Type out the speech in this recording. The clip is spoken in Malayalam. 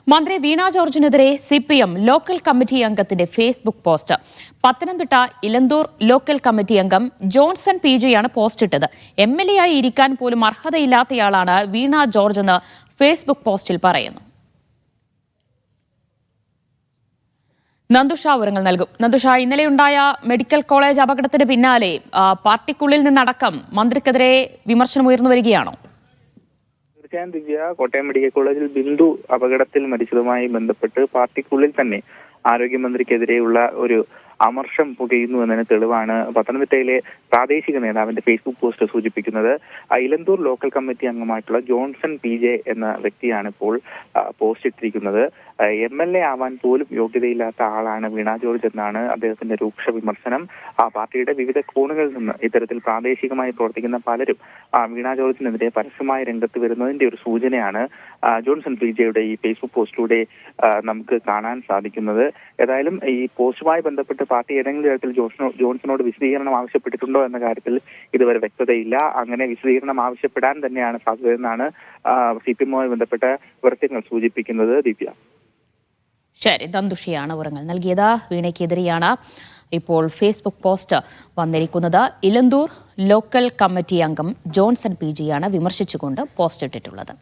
മന്ത്രി വീണ ജോർജിനെതിരെ സിപിഎം ലോക്കൽ കമ്മിറ്റി അംഗത്തിന്റെ Facebook post. Pathanamthitta Elanthoor local committee അംഗം ജോൺസൺ PJ പോസ്റ്റ് ഇട്ടത്. MLA ആയി ഇരിക്കാൻ പോലും അർഹതയില്ലാത്തയാളാണ് വീണ ജോർജ് എന്ന് ഫേസ്ബുക്ക് പോസ്റ്റിൽ പറയുന്നു. നന്ദുഷ വിവരങ്ങൾ നൽകും. നന്ദുഷ, ഇന്നലെയുണ്ടായ മെഡിക്കൽ കോളേജ് അപകടത്തിന് പിന്നാലെ പാർട്ടിക്കുള്ളിൽ നിന്നടക്കം മന്ത്രിക്കെതിരെ വിമർശനം ഉയർന്നു വരികയാണോ? ദിവ്യ, കോട്ടയം മെഡിക്കൽ കോളേജിൽ ബിന്ദു അപകടത്തിൽ മരിച്ചതുമായി ബന്ധപ്പെട്ട് പാർട്ടിക്കുള്ളിൽ തന്നെ ആരോഗ്യമന്ത്രിക്കെതിരെയുള്ള ഒരു അമർഷം പുകയുന്നു എന്നതിന് തെളിവാണ് പത്തനംതിട്ടയിലെ പ്രാദേശിക നേതാവിന്റെ ഫേസ്ബുക്ക് പോസ്റ്റ് സൂചിപ്പിക്കുന്നത്. ഇലന്തൂർ ലോക്കൽ കമ്മിറ്റി അംഗമായിട്ടുള്ള ജോൺസൺ PJ എന്ന വ്യക്തിയാണ് ഇപ്പോൾ പോസ്റ്റ് ഇട്ടിരിക്കുന്നത്. MLA ആവാൻ പോലും യോഗ്യതയില്ലാത്ത ആളാണ് വീണ ജോർജ് എന്നാണ് അദ്ദേഹത്തിന്റെ രൂക്ഷ വിമർശനം. പാർട്ടിയുടെ വിവിധ കോണുകളിൽ നിന്ന് ഇത്തരത്തിൽ പ്രാദേശികമായി പ്രവർത്തിക്കുന്ന പലരും വീണ ജോർജിനെതിരെ പരസ്യമായി രംഗത്ത് വരുന്നതിന്റെ ഒരു സൂചനയാണ് ജോൺസൺ PJയുടെ ഈ ഫേസ്ബുക്ക് പോസ്റ്റിലൂടെ നമുക്ക് കാണാൻ സാധിക്കുന്നത്. ഏതായാലും ഈ പോസ്റ്റുമായി ബന്ധപ്പെട്ട് പാർട്ടി ഏതെങ്കിലും തരത്തിൽ ജോൺസണോട് വിശദീകരണം ആവശ്യപ്പെട്ടിട്ടുണ്ടോ എന്ന കാര്യത്തിൽ ഇതുവരെ വ്യക്തതയില്ല. അങ്ങനെ വിശദീകരണം ആവശ്യപ്പെടാൻ തന്നെയാണ് സാധ്യതയെന്നാണ് CPM-മായി ബന്ധപ്പെട്ട വൃത്തങ്ങൾ സൂചിപ്പിക്കുന്നത്. ദിവ്യ, ശരി, നന്ദുഷയാണ് വിവരങ്ങൾ നൽകിയത്. വീണയ്ക്കെതിരെയാണ് ഇപ്പോൾ ഫേസ്ബുക്ക് പോസ്റ്റ് വന്നിരിക്കുന്നത്. ഇലന്തൂർ ലോക്കൽ കമ്മിറ്റി അംഗം ജോൺസൺ PJ വിമർശിച്ചുകൊണ്ട് പോസ്റ്റ് ഇട്ടിട്ടുള്ളത്.